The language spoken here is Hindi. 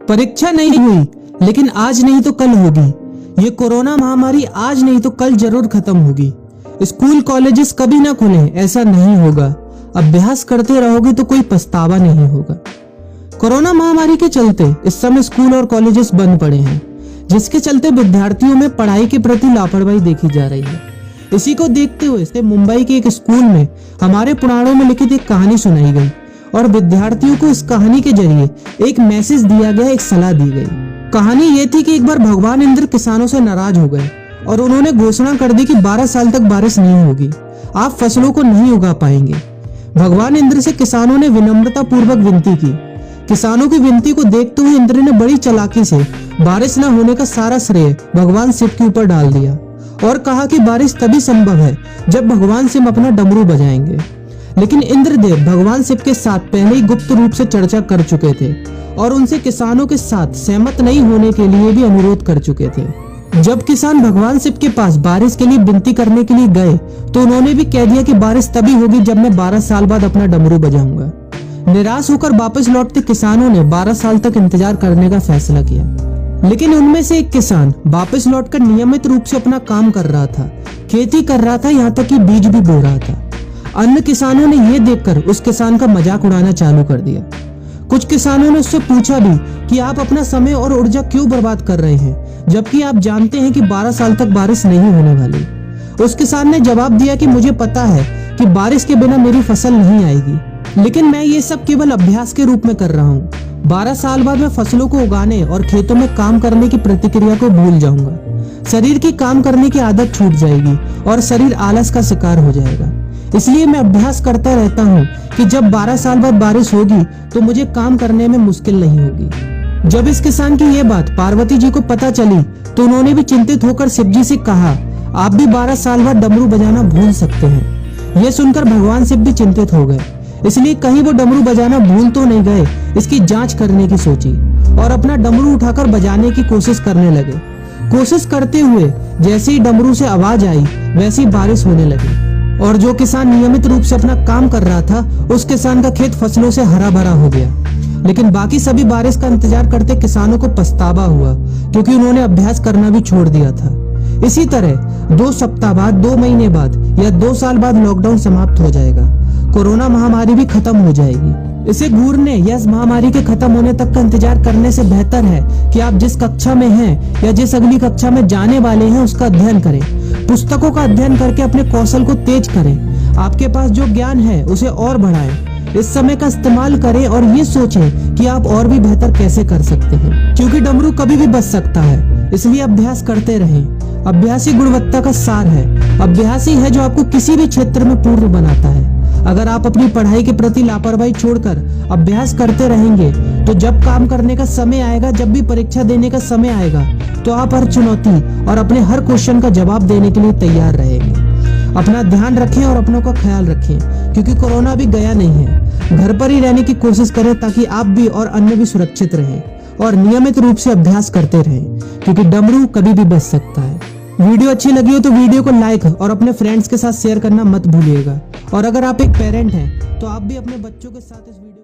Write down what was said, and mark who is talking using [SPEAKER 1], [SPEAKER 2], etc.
[SPEAKER 1] परीक्षा नहीं हुई, लेकिन आज नहीं तो कल होगी। ये कोरोना महामारी आज नहीं तो कल जरूर खत्म होगी। स्कूल कॉलेजेस कभी ना खुले, ऐसा नहीं होगा। अभ्यास करते रहोगे तो कोई पछतावा नहीं होगा। कोरोना महामारी के चलते इस समय स्कूल और कॉलेजेस बंद पड़े हैं, जिसके चलते विद्यार्थियों में पढ़ाई के प्रति लापरवाही देखी जा रही है। इसी को देखते हुए मुंबई के एक स्कूल में हमारे पुराणों में लिखित एक कहानी सुनाई गई और विद्यार्थियों को इस कहानी के जरिए एक मैसेज दिया गया, एक सलाह दी गई। कहानी ये थी कि एक बार भगवान इंद्र किसानों से नाराज हो गए और उन्होंने घोषणा कर दी कि 12 साल तक बारिश नहीं होगी, आप फसलों को नहीं उगा पाएंगे। भगवान इंद्र से किसानों ने विनम्रता पूर्वक विनती की। किसानों की विनती को देखते हुए इंद्र ने बड़ी चालाकी से बारिश न होने का सारा श्रेय भगवान शिव के ऊपर डाल दिया और कहा कि बारिश तभी संभव है जब भगवान शिव अपना डमरू बजाएंगे। लेकिन इंद्रदेव भगवान शिव के साथ पहले ही गुप्त रूप से चर्चा कर चुके थे और उनसे किसानों के साथ सहमत नहीं होने के लिए भी अनुरोध कर चुके थे। जब किसान भगवान शिव के पास बारिश के लिए विनती करने के लिए गए तो उन्होंने भी कह दिया कि बारिश तभी होगी जब मैं 12 साल बाद अपना डमरू बजाऊंगा। निराश होकर वापस लौटते किसानों ने 12 साल तक इंतजार करने का फैसला किया। लेकिन उनमें से एक किसान वापस लौटकर नियमित रूप से अपना काम कर रहा था, खेती कर रहा था, यहाँ तक कि बीज भी बो रहा था। अन्य किसानों ने यह देखकर उस किसान का मजाक उड़ाना चालू कर दिया। कुछ किसानों ने उससे पूछा भी कि आप अपना समय और ऊर्जा क्यों बर्बाद कर रहे हैं, जबकि आप जानते हैं कि 12 साल तक बारिश नहीं होने वाली। उस किसान ने जवाब दिया कि मुझे पता है कि बारिश के बिना मेरी फसल नहीं आएगी, लेकिन मैं ये सब केवल अभ्यास के रूप में कर रहा हूँ। 12 साल बाद मैं फसलों को उगाने और खेतों में काम करने की प्रतिक्रिया को भूल जाऊंगा। शरीर की काम करने की आदत छूट जाएगी और शरीर आलस का शिकार हो जाएगा। इसलिए मैं अभ्यास करता रहता हूँ कि जब 12 साल बाद बारिश होगी तो मुझे काम करने में मुश्किल नहीं होगी। जब इस किसान की ये बात पार्वती जी को पता चली तो उन्होंने भी चिंतित होकर शिव जी से कहा, आप भी 12 साल बाद डमरू बजाना भूल सकते हैं। यह सुनकर भगवान शिव भी चिंतित हो गए, इसलिए कहीं वो डमरू बजाना भूल तो नहीं गए, इसकी जांच करने की सोची और अपना डमरू उठाकर बजाने की कोशिश करने लगे। कोशिश करते हुए जैसे ही डमरू से आवाज आई वैसी बारिश होने लगी और जो किसान नियमित रूप से अपना काम कर रहा था उस किसान का खेत फसलों से हरा भरा हो गया। लेकिन बाकी सभी बारिश का इंतजार करते किसानों को पछतावा हुआ, क्योंकि उन्होंने अभ्यास करना भी छोड़ दिया था। इसी तरह 2 सप्ताह बाद, 2 महीने बाद या 2 साल बाद लॉकडाउन समाप्त हो जाएगा। कोरोना महामारी भी खत्म हो जाएगी। इसे घूरने या इस महामारी के खत्म होने तक का इंतजार करने से बेहतर है कि आप जिस कक्षा में हैं या जिस अगली कक्षा में जाने वाले हैं उसका अध्ययन करें। पुस्तकों का अध्ययन करके अपने कौशल को तेज करें। आपके पास जो ज्ञान है उसे और बढ़ाएं। इस समय का इस्तेमाल करें और ये सोचें कि आप और भी बेहतर कैसे कर सकते हैं, क्योंकि डमरू कभी भी बच सकता है। इसलिए अभ्यास करते रहें। अभ्यास ही गुणवत्ता का सार है। अभ्यास ही है जो आपको किसी भी क्षेत्र में पूर्ण बनाता है। अगर आप अपनी पढ़ाई के प्रति लापरवाही छोड़कर अभ्यास करते रहेंगे तो जब काम करने का समय आएगा, जब भी परीक्षा देने का समय आएगा, तो आप हर चुनौती और अपने हर क्वेश्चन का जवाब देने के लिए तैयार रहेंगे। अपना ध्यान रखें और अपनों का ख्याल रखें, क्योंकि कोरोना भी गया नहीं है। घर पर ही रहने की कोशिश करें ताकि आप भी और अन्य भी सुरक्षित रहें और नियमित रूप से अभ्यास करते रहें, क्योंकि डमरू कभी भी बच सकता है। वीडियो अच्छी लगी हो तो वीडियो को लाइक और अपने फ्रेंड्स के साथ शेयर करना मत भूलिएगा। और अगर आप एक पेरेंट हैं तो आप भी अपने बच्चों के साथ इस वीडियो